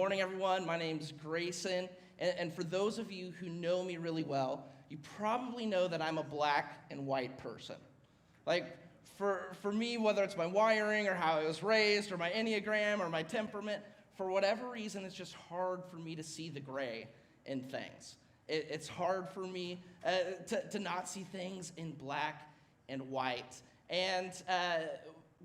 morning, everyone. My name's Grayson, and for those of you who know me really well, you probably know that I'm a black and white person. Like, for me, whether it's my wiring or how I was raised or my Enneagram or my temperament, for whatever reason, it's just hard for me to see the gray in things. It's hard for me to not see things in black and white. And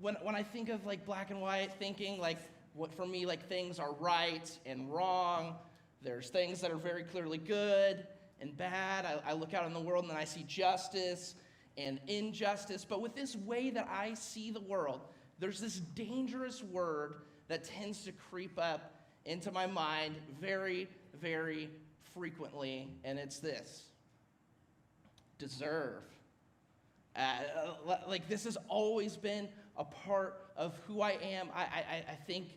when I think of like black and white, thinking like, what for me, like things are right and wrong. There's things that are very clearly good and bad. I look out in the world and I see justice and injustice. But with this way that I see the world, there's this dangerous word that tends to creep up into my mind very, very frequently, and it's this: deserve. Like this has always been a part of who I am. I think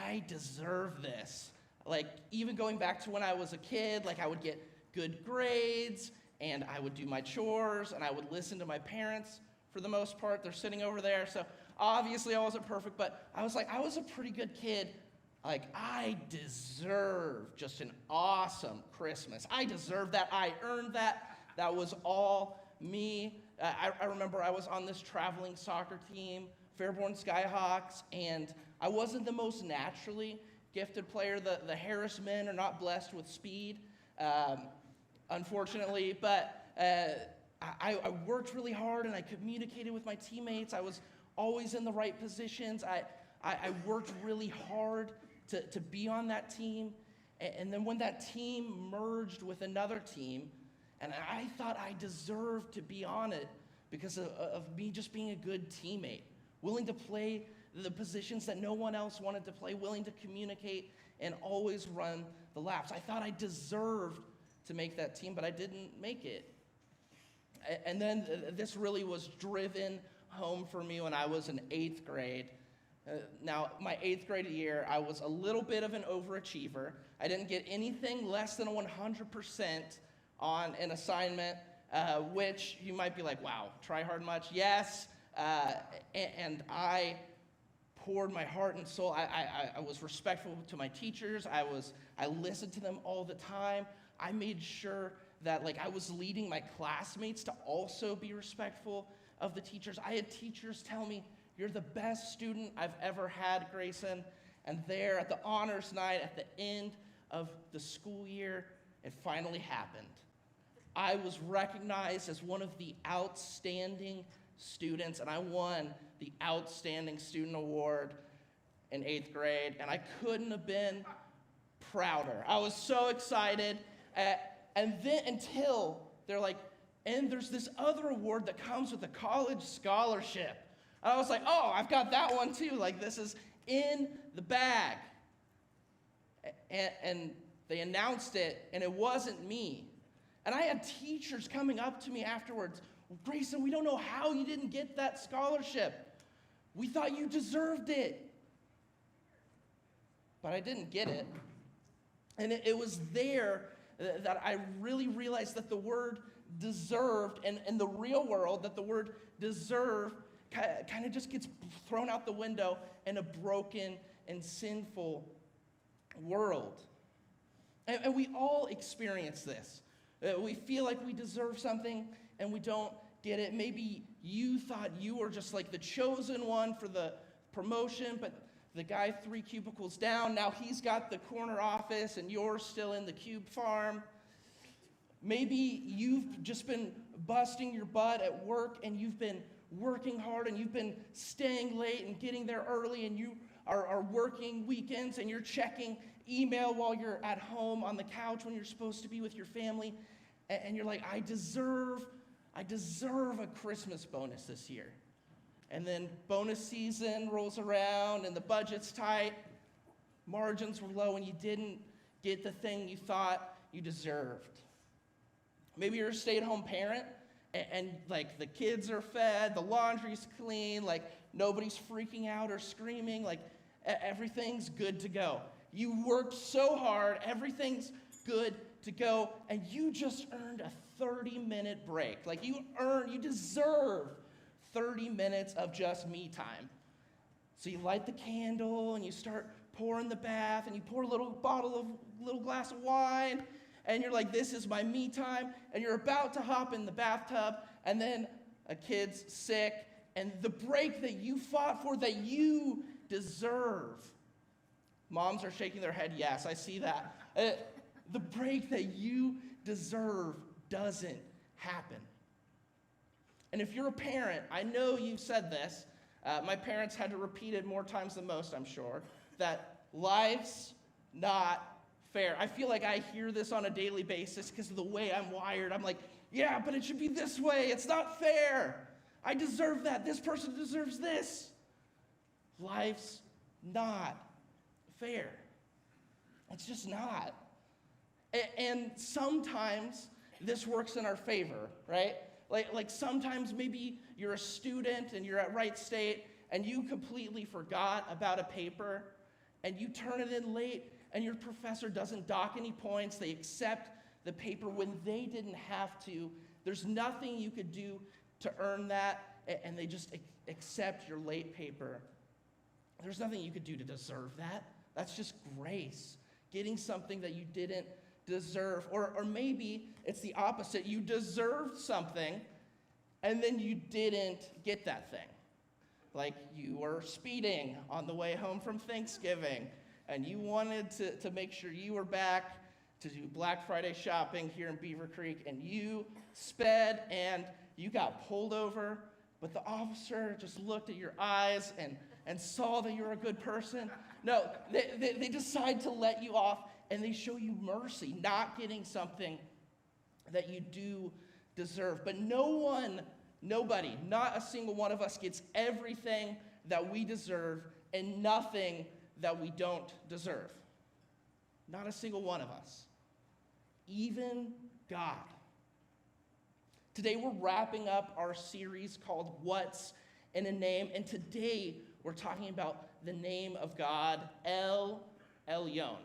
I deserve this. Like even going back to when I was a kid, like I would get good grades and I would do my chores and I would listen to my parents for the most part. They're sitting over there. So obviously I wasn't perfect, but I was a pretty good kid. Like I deserve just an awesome Christmas. I deserve that. I earned that. That was all me. I remember I was on this traveling soccer team, Fairborn Skyhawks, and I wasn't the most naturally gifted player. The Harris men are not blessed with speed, unfortunately, but I worked really hard and I communicated with my teammates. I was always in the right positions. I worked really hard to be on that team, and then when that team merged with another team, and I thought I deserved to be on it because of me just being a good teammate, willing to play the positions that no one else wanted to play, willing to communicate and always run the laps. I thought I deserved to make that team, but I didn't make it. And then this really was driven home for me when I was in 8th grade. Now, my 8th grade year, I was a little bit of an overachiever. I didn't get anything less than 100% on an assignment, which you might be like, wow, try hard much? Yes, and I poured my heart and soul. I was respectful to my teachers. I listened to them all the time. I made sure that like I was leading my classmates to also be respectful of the teachers. I had teachers tell me, "You're the best student I've ever had, Grayson." And there at the honors night, at the end of the school year, it finally happened. I was recognized as one of the outstanding students, and I won the Outstanding Student Award in 8th grade, and I couldn't have been prouder. I was so excited, and then until they're like, and there's this other award that comes with a college scholarship. And I was like, oh, I've got that one too. Like, this is in the bag. And they announced it, and it wasn't me. And I had teachers coming up to me afterwards, "Grayson, we don't know how you didn't get that scholarship. We thought you deserved it." But I didn't get it. And it was there that I really realized that the word deserved, and in the real world, that the word deserve kind of just gets thrown out the window in a broken and sinful world. And we all experience this. We feel like we deserve something and we don't get it. Maybe you thought you were just like the chosen one for the promotion, but the guy 3 cubicles down, now he's got the corner office and you're still in the cube farm. Maybe you've just been busting your butt at work and you've been working hard and you've been staying late and getting there early, and you are working weekends and you're checking email while you're at home on the couch when you're supposed to be with your family, and you're like, I deserve a Christmas bonus this year. And then bonus season rolls around and the budget's tight, margins were low, and you didn't get the thing you thought you deserved. Maybe you're a stay-at-home parent and like the kids are fed, the laundry's clean, like nobody's freaking out or screaming, like everything's good to go. You worked so hard, everything's good to go, and you just earned a 30-minute break. Like you deserve 30 minutes of just me time. So you light the candle and you start pour in the bath, and you pour a little glass of wine, and you're like, this is my me time, and you're about to hop in the bathtub, and then a kid's sick, and the break that you fought for, that you deserve. Moms are shaking their head, yes, I see that. The break that you deserve doesn't happen. And if you're a parent, I know you've said this, my parents had to repeat it more times than most, I'm sure, that life's not fair. I feel like I hear this on a daily basis because of the way I'm wired. I'm like, yeah, but it should be this way. It's not fair. I deserve that. This person deserves this. Life's not fair. It's just not. And sometimes this works in our favor, right? Like sometimes maybe you're a student and you're at Wright State and you completely forgot about a paper and you turn it in late and your professor doesn't dock any points. They accept the paper when they didn't have to. There's nothing you could do to earn that, and they just accept your late paper. There's nothing you could do to deserve that. That's just grace, getting something that you didn't deserve. Or maybe it's the opposite. You deserved something, and then you didn't get that thing. Like you were speeding on the way home from Thanksgiving, and you wanted to make sure you were back to do Black Friday shopping here in Beaver Creek, and you sped, and you got pulled over, but the officer just looked at your eyes and saw that you're a good person. No, they decide to let you off, and they show you mercy, not getting something that you do deserve. But nobody, not a single one of us gets everything that we deserve and nothing that we don't deserve. Not a single one of us. Even God. Today we're wrapping up our series called What's in a Name, and today we're talking about the name of God, El Elyon.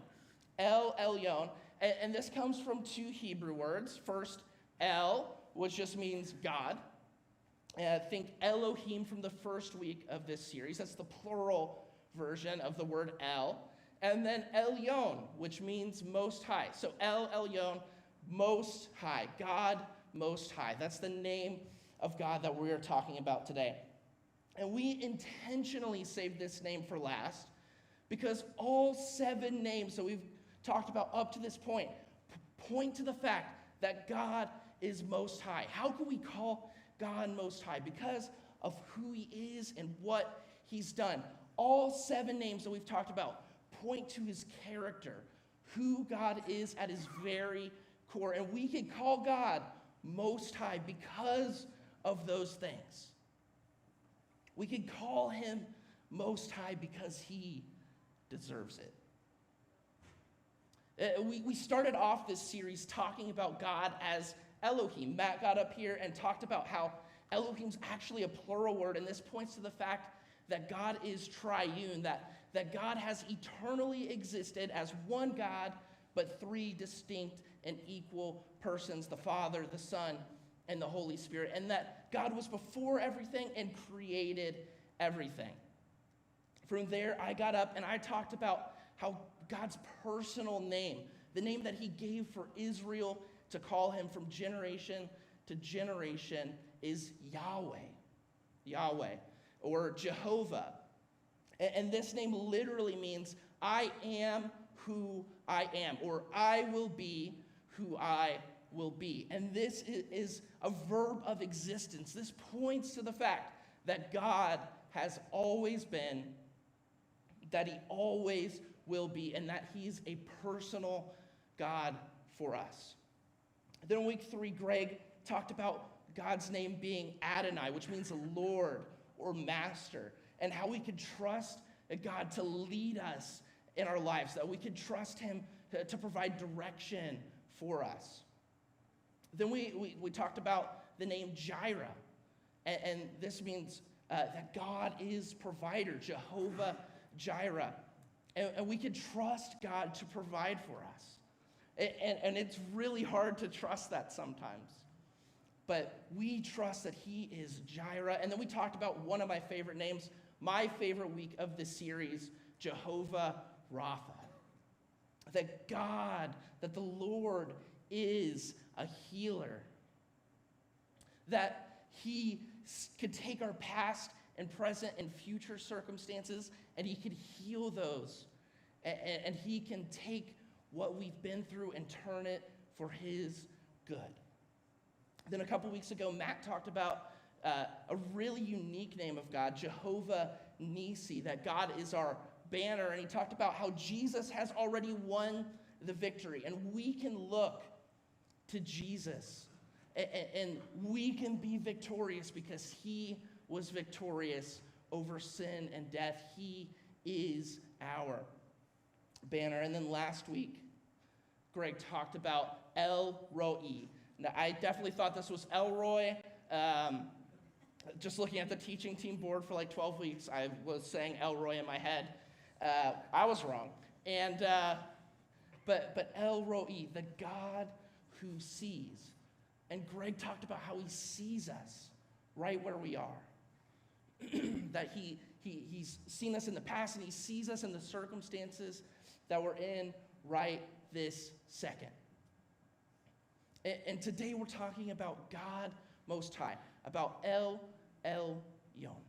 El Elyon, and this comes from two Hebrew words. First, El, which just means God. Think Elohim from the first week of this series. That's the plural version of the word El. And then Elyon, which means Most High. So El Elyon, Most High, God Most High. That's the name of God that we're talking about today. And we intentionally saved this name for last because all 7 names that we've talked about up to this point point to the fact that God is Most High. How can we call God Most High? Because of who he is and what he's done. All 7 names that we've talked about point to his character, who God is at his very core. And we can call God Most High because of those things. We can call him Most High because he deserves it. We started off this series talking about God as Elohim. Matt got up here and talked about how Elohim's actually a plural word, and this points to the fact that God is triune, that God has eternally existed as one God, but 3 distinct and equal persons, the Father, the Son, and the Holy Spirit, and that God was before everything and created everything. From there, I got up and I talked about how God's personal name, the name that he gave for Israel to call him from generation to generation, is Yahweh. Yahweh, or Jehovah. And this name literally means I am who I am, or I will be who I will be. And this is a verb of existence. This points to the fact that God has always been, that he always will be, and that he's a personal God for us. Then in week 3, Greg talked about God's name being Adonai, which means Lord or Master, and how we could trust God to lead us in our lives, that we could trust him to provide direction for us. Then we talked about the name Jireh, and this means that God is provider, Jehovah Jireh, and we could trust God to provide for us. And it's really hard to trust that sometimes, but we trust that he is Jireh. And then we talked about one of my favorite names, my favorite week of this series, Jehovah Rapha. That God, that the Lord is a healer. That he could take our past and present and future circumstances and he could heal those. And he can take what we've been through and turn it for his good. Then a couple weeks ago, Matt talked about a really unique name of God, Jehovah Nissi, that God is our banner. And he talked about how Jesus has already won the victory. And we can look to Jesus and we can be victorious because he was victorious over sin and death. He is our banner. And then last week, Greg talked about El Roi. Now, I definitely thought this was Elroy. Just looking at the teaching team board for like 12 weeks, I was saying Elroy in my head. I was wrong. And but El Roi, the God who sees. And Greg talked about how he sees us right where we are. That he's seen us in the past and he sees us in the circumstances that we're in right this second. And today we're talking about God Most High, about El Elyon.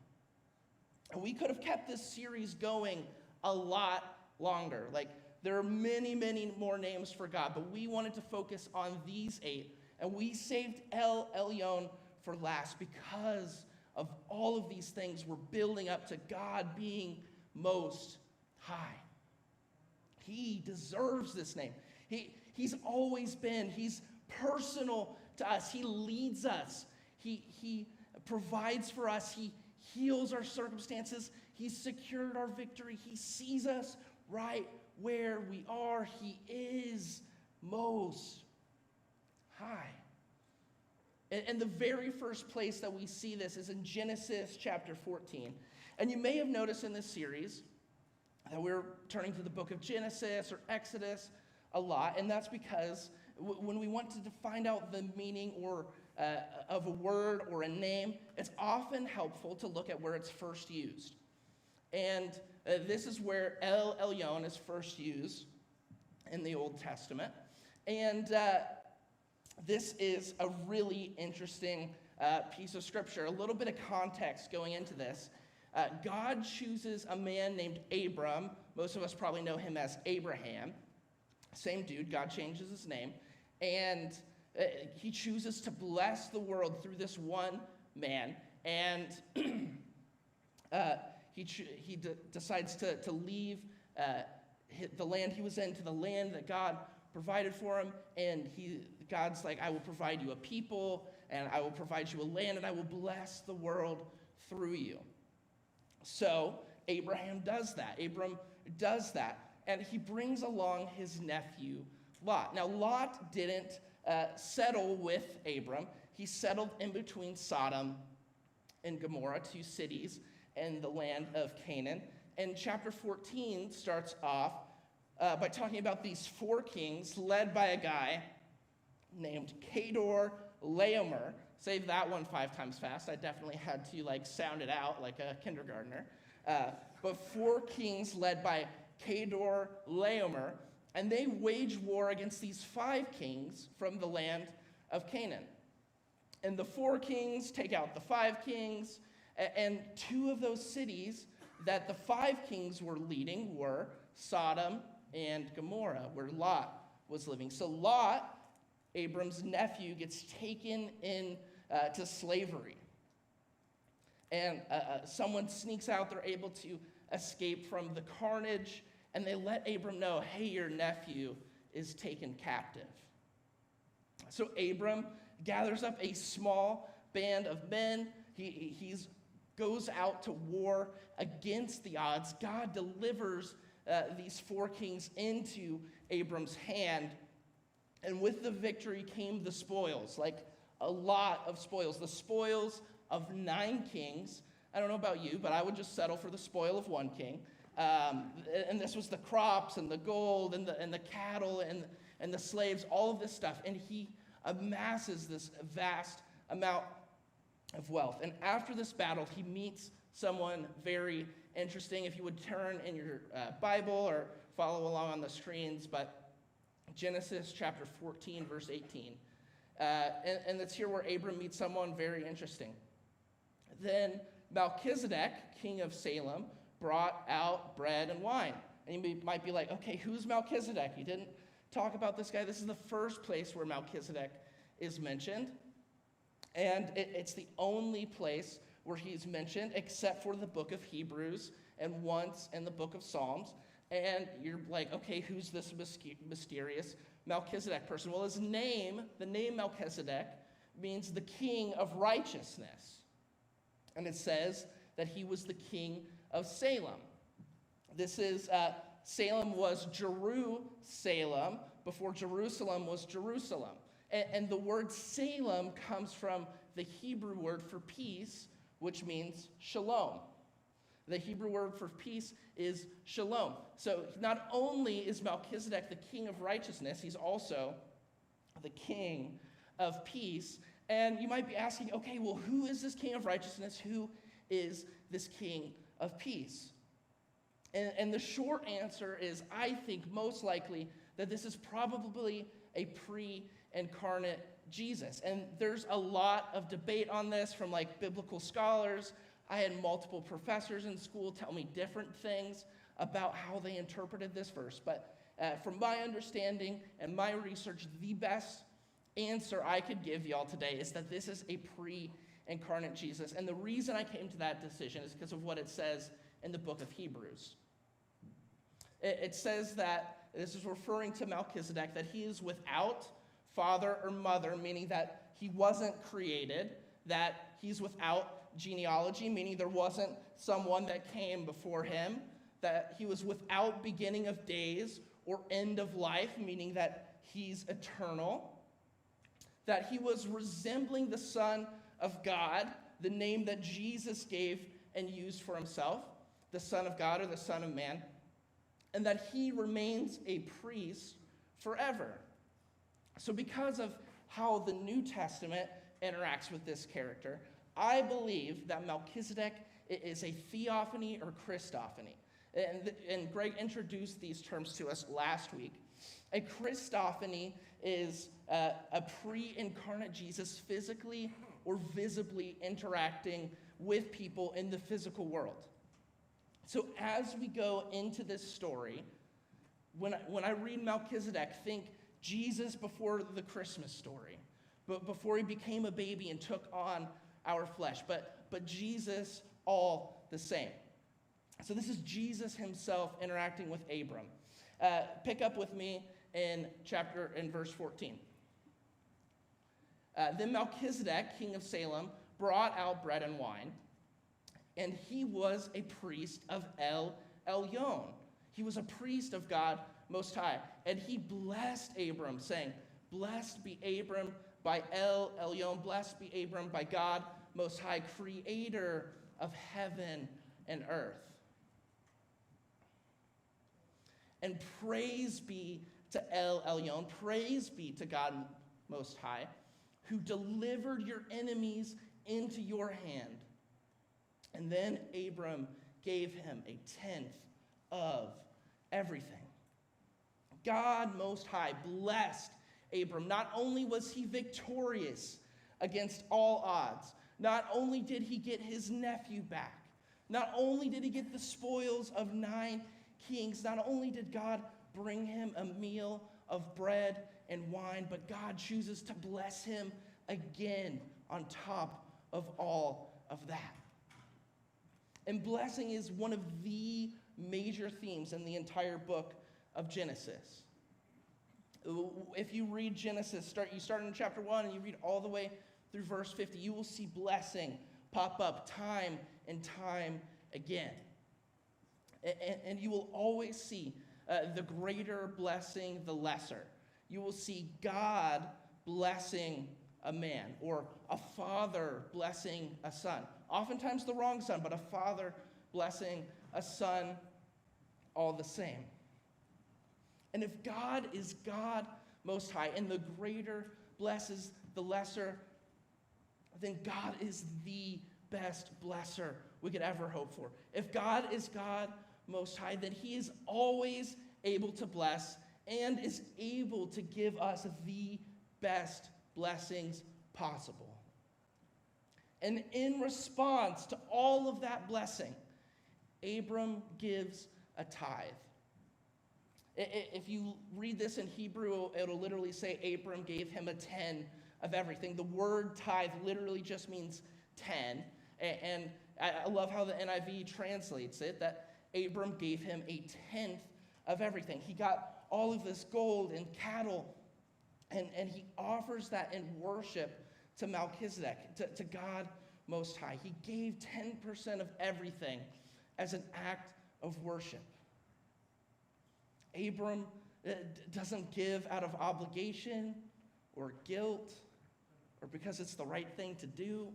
And we could have kept this series going a lot longer. Like, there are many, many more names for God, but we wanted to focus on these 8. And we saved El Elyon for last because of all of these things we're building up to God being Most High. He deserves this name. He's always been. He's personal to us. He leads us. He provides for us. He heals our circumstances. He's secured our victory. He sees us right where we are. He is Most High. And the very first place that we see this is in Genesis chapter 14. And you may have noticed in this series that we're turning to the book of Genesis or Exodus a lot, and that's because when we want to find out the meaning or of a word or a name, it's often helpful to look at where it's first used. And this is where El Elyon is first used in the Old Testament. And this is a really interesting piece of scripture. A little bit of context going into this. God chooses a man named Abram. Most of us probably know him as Abraham. Same dude. God changes his name. And he chooses to bless the world through this one man. And he decides to leave the land he was in to the land that God provided for him. And God's like, I will provide you a people, and I will provide you a land, and I will bless the world through you. So Abraham does that. Abram does that. And he brings along his nephew, Lot. Now, Lot didn't settle with Abram. He settled in between Sodom and Gomorrah, 2 cities in the land of Canaan. And chapter 14 starts off by talking about these 4 kings led by a guy named Kedor Laomer. Say that one 5 times fast. I definitely had to sound it out like a kindergartner. But 4 kings led by Kedor Laomer, and they wage war against these 5 kings from the land of Canaan. And the 4 kings take out the 5 kings, and 2 of those cities that the 5 kings were leading were Sodom and Gomorrah, where Lot was living. So Lot, Abram's nephew, gets taken to slavery. And someone sneaks out. They're able to escape from the carnage, and they let Abram know, hey, your nephew is taken captive. So Abram gathers up a small band of men. He goes out to war against the odds. God delivers these 4 kings into Abram's hand. And with the victory came the spoils, like a lot of spoils. The spoils of 9 kings. I don't know about you, but I would just settle for the spoil of 1 king. And this was the crops and the gold and the cattle and the slaves, all of this stuff. And he amasses this vast amount of wealth. And after this battle, he meets someone very interesting. If you would turn in your Bible or follow along on the screens, but Genesis chapter 14, verse 18. And it's here where Abram meets someone very interesting. Then Melchizedek, king of Salem, brought out bread and wine. And you might be like, okay, who's Melchizedek? You didn't talk about this guy. This is the first place where Melchizedek is mentioned. And it's the only place where he's mentioned except for the book of Hebrews and once in the book of Psalms. And you're like, okay, who's this mysterious Melchizedek person? Well, his name, the name Melchizedek, means the king of righteousness. And it says that he was the king of Salem. This is, Salem was Jerusalem before Jerusalem was Jerusalem. And the word Salem comes from the Hebrew word for peace, which means shalom. The Hebrew word for peace is shalom. So not only is Melchizedek the king of righteousness, he's also the king of peace. And you might be asking, okay, well, who is this king of righteousness? Who is this king of peace? And the short answer is, I think most likely that this is probably a pre-incarnate Jesus. And there's a lot of debate on this from like biblical scholars. I had multiple professors in school tell me different things about how they interpreted this verse. But from my understanding and my research, the best answer I could give y'all today is that this is a pre-incarnate Jesus. And the reason I came to that decision is because of what it says in the book of Hebrews. It says that, this is referring to Melchizedek, that he is without father or mother, meaning that he wasn't created, that he's without genealogy, meaning there wasn't someone that came before him, that he was without beginning of days or end of life, meaning that he's eternal, that he was resembling the Son of God, the name that Jesus gave and used for himself, the Son of God or the Son of Man, and that he remains a priest forever. So because of how the New Testament interacts with this character, I believe that Melchizedek is a theophany or Christophany. And Greg introduced these terms to us last week. A Christophany is a pre-incarnate Jesus physically or visibly interacting with people in the physical world. So as we go into this story, when I read Melchizedek, think Jesus before the Christmas story, but before he became a baby and took on our flesh, but Jesus all the same. So this is Jesus himself interacting with Abram. Pick up with me in verse 14. Then Melchizedek, king of Salem, brought out bread and wine, and he was a priest of El Elyon. He was a priest of God Most High. And he blessed Abram, saying, "Blessed be Abram by El Elyon, blessed be Abram by God Most High, creator of heaven and earth. And praise be to El Elyon, praise be to God Most High, who delivered your enemies into your hand." And then Abram gave him a tenth of everything. God Most High blessed Abram. Not only was he victorious against all odds, not only did he get his nephew back, not only did he get the spoils of 9 kings, not only did God bring him a meal of bread and wine, but God chooses to bless him again on top of all of that. And blessing is one of the major themes in the entire book of Genesis. If you read Genesis, you start in chapter 1 and you read all the way through verse 50, you will see blessing pop up time and time again. And you will always see the greater blessing the lesser. You will see God blessing a man, or a father blessing a son. Oftentimes the wrong son, but a father blessing a son, all the same. And if God is God Most High, and the greater blesses the lesser, then God is the best blesser we could ever hope for. If God is God Most High, then he is always able to bless, and is able to give us the best blessings possible. And in response to all of that blessing, Abram gives a tithe. If you read this in Hebrew, it'll literally say Abram gave him a 10 of everything. The word tithe literally just means 10. And I love how the NIV translates it, that Abram gave him a 10th of everything. He got all of this gold and cattle, and he offers that in worship to Melchizedek, to God Most High. He gave 10% of everything as an act of worship. Abram doesn't give out of obligation or guilt or because it's the right thing to do.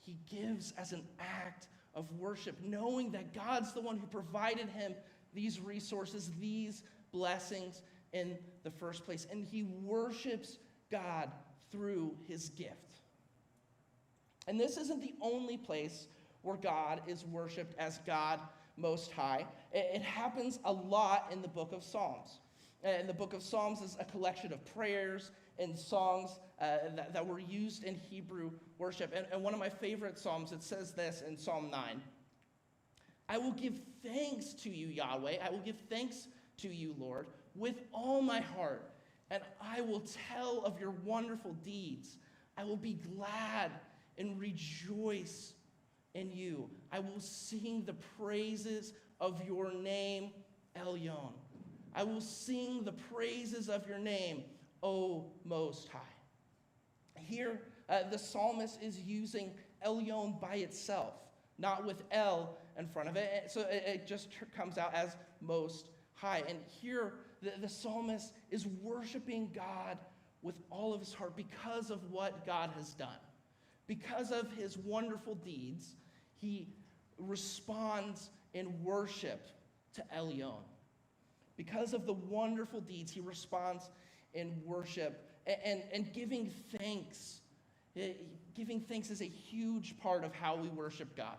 He gives as an act of worship, knowing that God's the one who provided him these resources, these blessings in the first place. And he worships God through his gift. And this isn't the only place where God is worshiped as God Most High. It happens a lot in the book of Psalms. And the book of Psalms is a collection of prayers and songs that were used in Hebrew worship. And one of my favorite Psalms, it says this in Psalm 9. I will give thanks to you, Yahweh. I will give thanks to you, Lord, with all my heart. And I will tell of your wonderful deeds. I will be glad and rejoice in you. I will sing the praises of your name, Elyon. I will sing the praises of your name, O Most High. Here, the psalmist is using Elyon by itself, not with El in front of it. So it just comes out as Most High. And here, the psalmist is worshiping God with all of his heart because of what God has done. Because of his wonderful deeds, he responds in worship to Elyon. Because of the wonderful deeds, he responds in worship and giving thanks. Giving thanks is a huge part of how we worship God.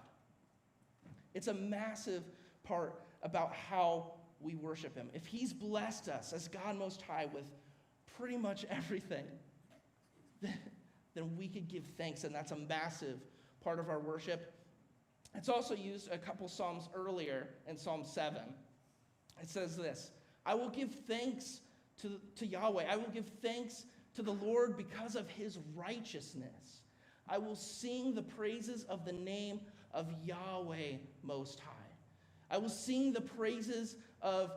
It's a massive part about how we worship him. If he's blessed us as God Most High with pretty much everything, then we could give thanks, and that's a massive part of our worship. It's also used a couple Psalms earlier in Psalm 7. It says this, I will give thanks to Yahweh. I will give thanks to the Lord because of his righteousness. I will sing the praises of the name of Yahweh Most High. I will sing the praises of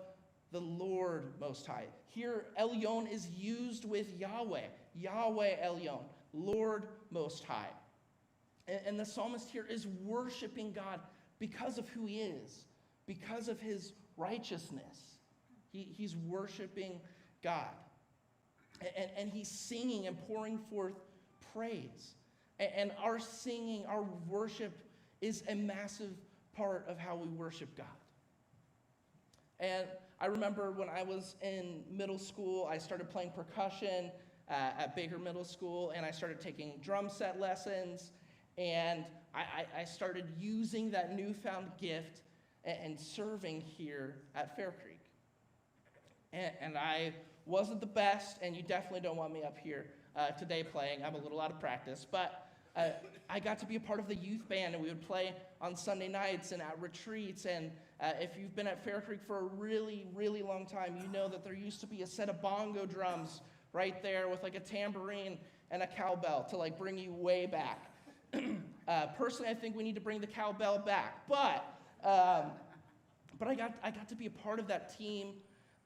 the Lord Most High. Here, Elyon is used with Yahweh. Yahweh Elyon, Lord Most High. And the psalmist here is worshiping God because of who he is, because of his righteousness. He's worshiping God. And he's singing and pouring forth praise. And our singing, our worship is a massive part of how we worship God. And I remember when I was in middle school, I started playing percussion at Baker Middle School, and I started taking drum set lessons, and I started using that newfound gift and serving here at Fair Creek. And I wasn't the best, and you definitely don't want me up here today playing. I'm a little out of practice, but I got to be a part of the youth band, and we would play on Sunday nights and at retreats. And if you've been at Fair Creek for a really, really long time, you know that there used to be a set of bongo drums right there with like a tambourine and a cowbell to like bring you way back. Personally, I think we need to bring the cowbell back, but I got to be a part of that team,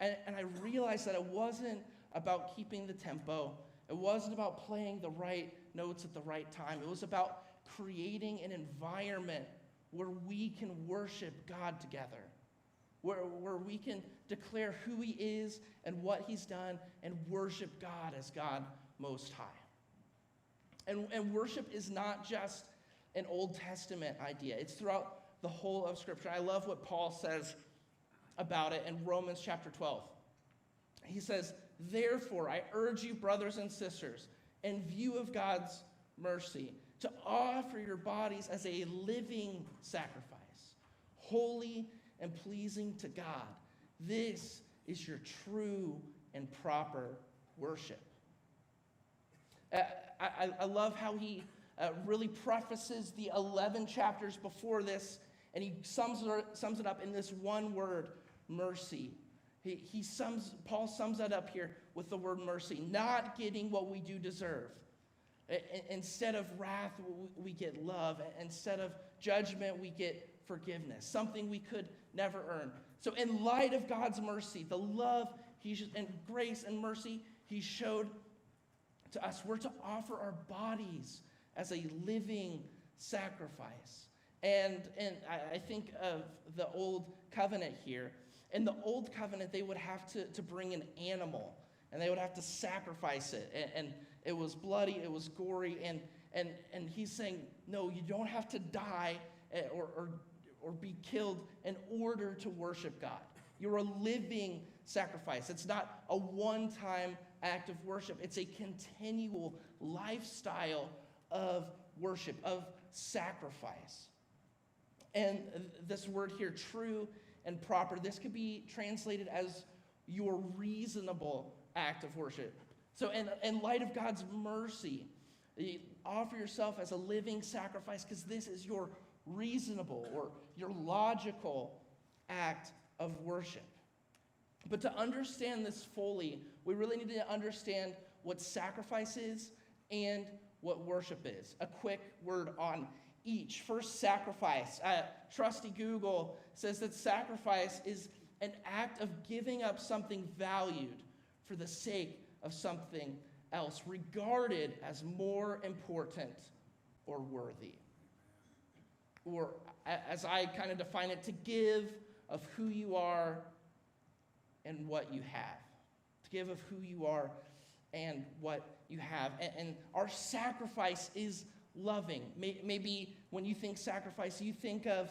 and I realized that it wasn't about keeping the tempo. It wasn't about playing the right notes at the right time. It was about creating an environment where we can worship God together, where we can declare who he is and what he's done and worship God as God Most High. And worship is not just an Old Testament idea. It's throughout the whole of Scripture. I love what Paul says about it in Romans chapter 12. He says, therefore, I urge you, brothers and sisters, in view of God's mercy, to offer your bodies as a living sacrifice, holy and pleasing to God. This is your true and proper worship. I love how he really prefaces the 11 chapters before this, and he sums it up in this one word, mercy. Paul sums that up here with the word mercy, not getting what we do deserve. Instead of wrath, we get love. Instead of judgment, we get forgiveness, something we could never earn. So in light of God's mercy, the love and grace and mercy he showed to us, we're to offer our bodies as a living sacrifice. And I think of the old covenant here. In the old covenant, they would have to bring an animal, and they would have to sacrifice it. And it was bloody, it was gory, and he's saying, no, you don't have to die or be killed in order to worship God. You're a living sacrifice. It's not a one-time act of worship. It's a continual lifestyle of worship, of sacrifice. And this word here, true and proper, this could be translated as your reasonable act of worship. So in light of God's mercy, you offer yourself as a living sacrifice because this is your reasonable or your logical act of worship. But to understand this fully, we really need to understand what sacrifice is and what worship is. A quick word on each. First, sacrifice. Trusty Google says that sacrifice is an act of giving up something valued for the sake of something else, regarded as more important or worthy. Or, as I kind of define it, to give of who you are and what you have. To give of who you are and what you have. And our sacrifice is loving. Maybe when you think sacrifice, you think of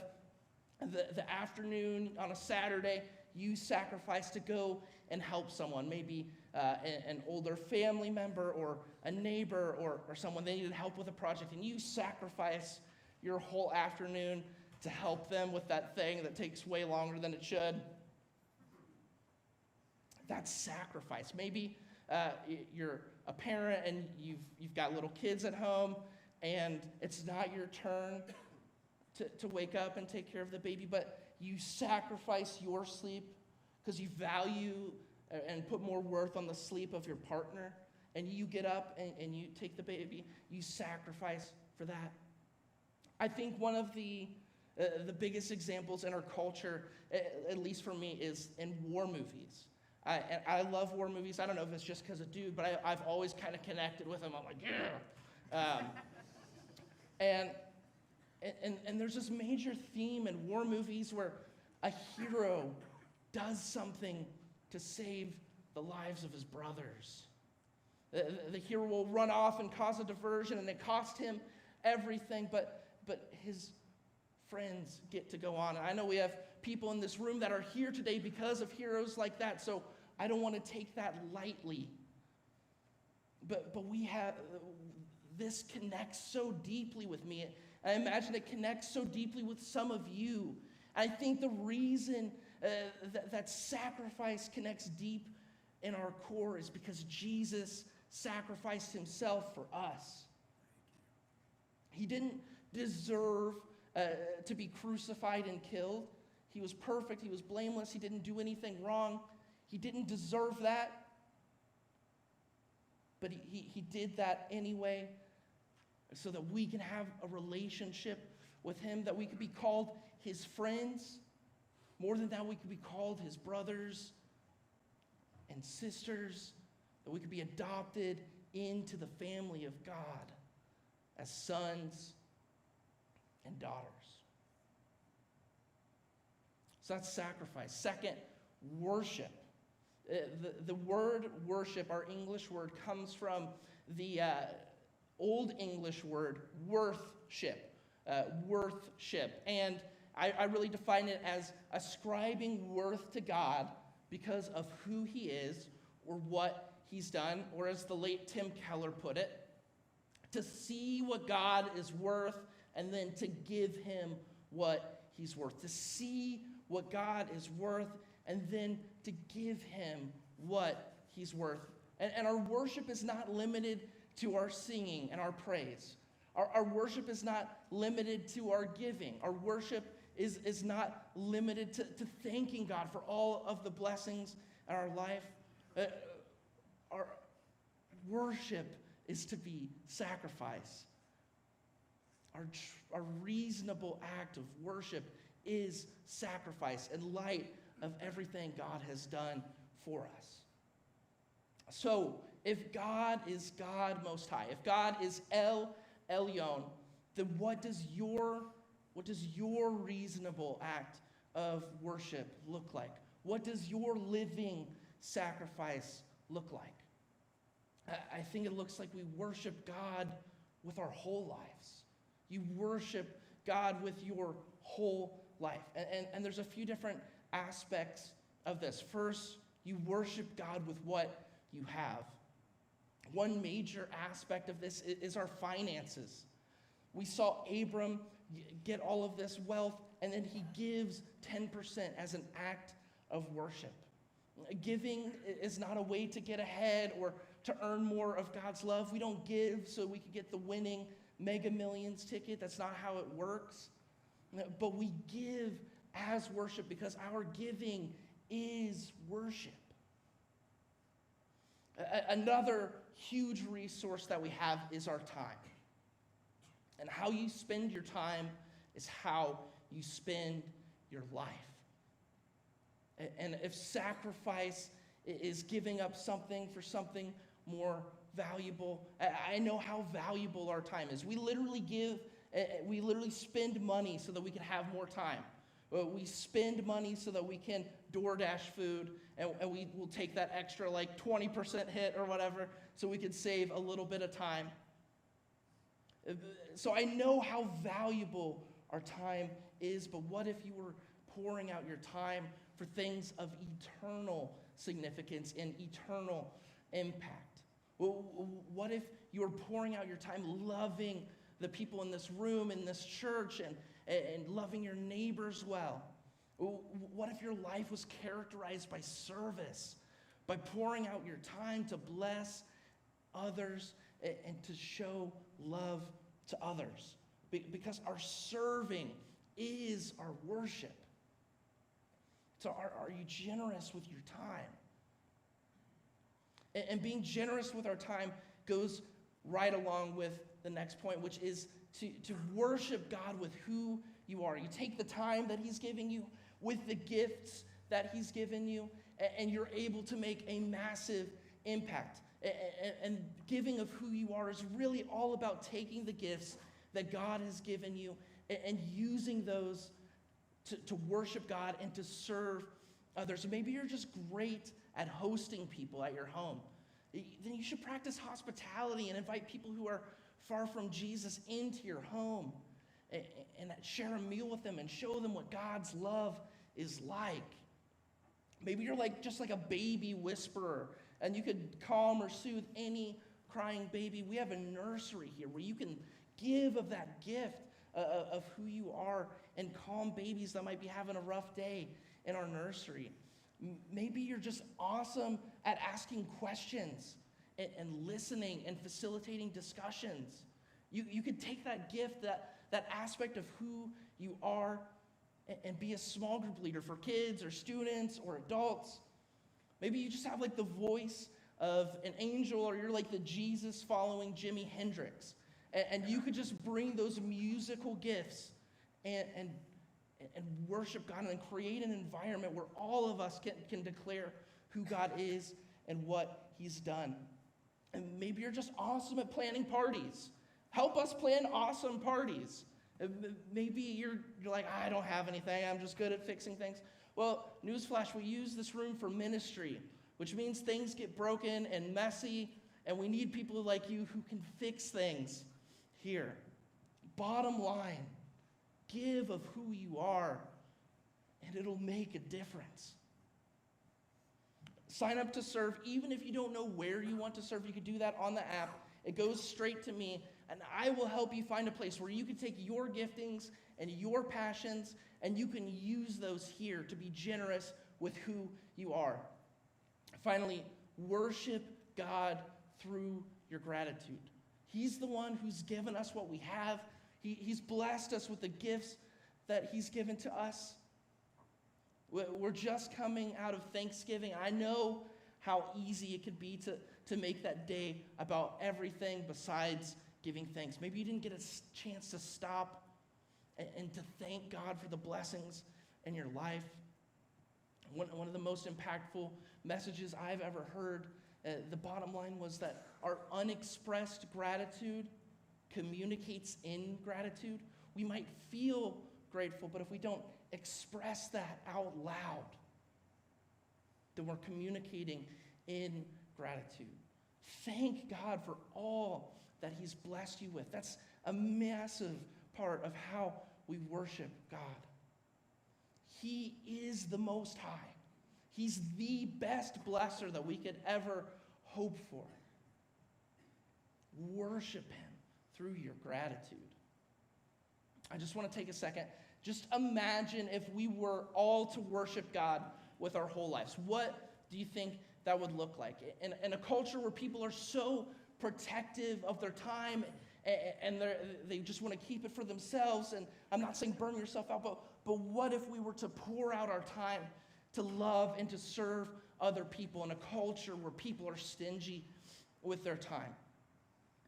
the afternoon on a Saturday, you sacrifice to go and help someone. Maybe an older family member or a neighbor or someone, they needed help with a project, and you sacrifice your whole afternoon to help them with that thing that takes way longer than it should. That's sacrifice. Maybe you're a parent and you've got little kids at home, and it's not your turn to wake up and take care of the baby, but you sacrifice your sleep because you value and put more worth on the sleep of your partner, and you get up and you take the baby. You sacrifice for that. I think one of the biggest examples in our culture, at least for me, is in war movies. I love war movies. I don't know if it's just because of dude, but I've always kind of connected with them. I'm like, yeah. And there's this major theme in war movies where a hero does something to save the lives of his brothers. The hero will run off and cause a diversion, and it cost him everything, but his friends get to go on. And I know we have people in this room that are here today because of heroes like that, so I don't want to take that lightly. But we have, this connects so deeply with me. I imagine it connects so deeply with some of you. I think the reason that sacrifice connects deep in our core is because Jesus sacrificed himself for us. He didn't deserve to be crucified and killed. He was perfect. He was blameless. He didn't do anything wrong. He didn't deserve that. But he did that anyway so that we can have a relationship with him, that we could be called his friends. More than that, we could be called his brothers and sisters, that we could be adopted into the family of God as sons and daughters. So that's sacrifice. Second, worship. The word worship, our English word, comes from the Old English word worthship. Worthship. And I really define it as ascribing worth to God because of who he is or what he's done, or as the late Tim Keller put it, to see what God is worth and then to give him what he's worth. To see what God is worth and then to give him what he's worth. And our worship is not limited to our singing and our praise. Our worship is not limited to our giving. Our worship is not limited to thanking God for all of the blessings in our life. Our worship is to be sacrifice. Our reasonable act of worship is sacrifice in light of everything God has done for us. So, if God is God Most High, if God is El Elyon, then what does your reasonable act of worship look like? What does your living sacrifice look like? I think it looks like we worship God with our whole lives. You worship God with your whole life. And there's a few different aspects of this. First, you worship God with what you have. One major aspect of this is our finances. We saw Abram get all of this wealth, and then he gives 10% as an act of worship. Giving is not a way to get ahead or to earn more of God's love. We don't give so we can get the winning Mega Millions ticket. That's not how it works. But we give as worship because our giving is worship. Another huge resource that we have is our time. And how you spend your time is how you spend your life. And if sacrifice is giving up something for something more valuable, I know how valuable our time is. We literally spend money so that we can have more time. We spend money so that we can DoorDash food, and we will take that extra 20% hit or whatever so we can save a little bit of time. So I know how valuable our time is, but what if you were pouring out your time for things of eternal significance and eternal impact? What if you were pouring out your time loving the people in this room, in this church, and loving your neighbors well? What if your life was characterized by service, by pouring out your time to bless others and to show love to others? Because our serving is our worship. So are you generous with your time? And being generous with our time goes right along with the next point, which is to worship God with who you are. You take the time that he's giving you with the gifts that he's given you, and you're able to make a massive impact. And giving of who you are is really all about taking the gifts that God has given you and using those to worship God and to serve others. Maybe you're just great at hosting people at your home. Then you should practice hospitality and invite people who are far from Jesus into your home and share a meal with them and show them what God's love is like. Maybe you're just like a baby whisperer, and you could calm or soothe any crying baby. We have a nursery here where you can give of that gift of who you are and calm babies that might be having a rough day in our nursery. Maybe you're just awesome at asking questions and listening and facilitating discussions. You could take that gift, that aspect of who you are, and be a small group leader for kids or students or adults. Maybe you just have the voice of an angel, or you're like the Jesus following Jimi Hendrix. And you could just bring those musical gifts and worship God and create an environment where all of us can declare who God is and what he's done. And maybe you're just awesome at planning parties. Help us plan awesome parties. Maybe you're like, I don't have anything. I'm just good at fixing things. Well, newsflash, we use this room for ministry, which means things get broken and messy, and we need people like you who can fix things here. Bottom line, give of who you are, and it'll make a difference. Sign up to serve. Even if you don't know where you want to serve, you can do that on the app. It goes straight to me, and I will help you find a place where you can take your giftings and your passions, and you can use those here to be generous with who you are. Finally, worship God through your gratitude. He's the one who's given us what we have. He's blessed us with the gifts that he's given to us. We're just coming out of Thanksgiving. I know how easy it could be to make that day about everything besides giving thanks. Maybe you didn't get a chance to stop and to thank God for the blessings in your life. One of the most impactful messages I've ever heard, the bottom line was that our unexpressed gratitude communicates ingratitude. We might feel grateful, but if we don't express that out loud, then we're communicating ingratitude. Thank God for all that he's blessed you with. That's a massive part of how we worship God. He is the Most High. He's the best blesser that we could ever hope for. Worship him through your gratitude. I just want to take a second. Just imagine if we were all to worship God with our whole lives. What do you think that would look like? In a culture where people are so protective of their time and they just want to keep it for themselves, and I'm not saying burn yourself out, but what if we were to pour out our time to love and to serve other people in a culture where people are stingy with their time?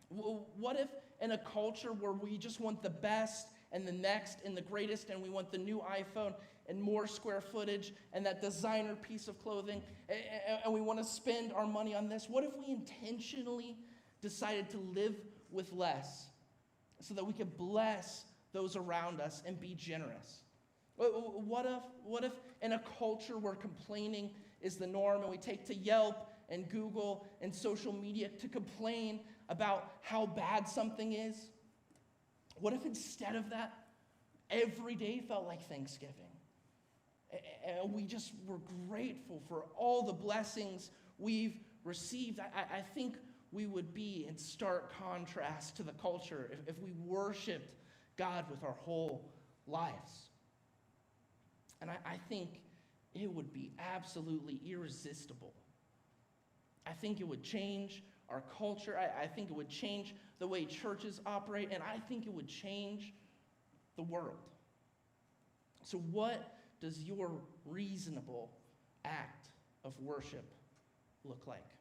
What if in a culture where we just want the best and the next and the greatest, and we want the new iPhone and more square footage and that designer piece of clothing, and we want to spend our money on this? What if we intentionally decided to live with less so that we could bless those around us and be generous? What if in a culture where complaining is the norm, and we take to Yelp and Google and social media to complain about how bad something is? What if instead of that, every day felt like Thanksgiving? And we just were grateful for all the blessings we've received. I think we would be in stark contrast to the culture if we worshiped God with our whole lives. And I think it would be absolutely irresistible. I think it would change our culture. I think it would change the way churches operate, and I think it would change the world. So what does your reasonable act of worship look like?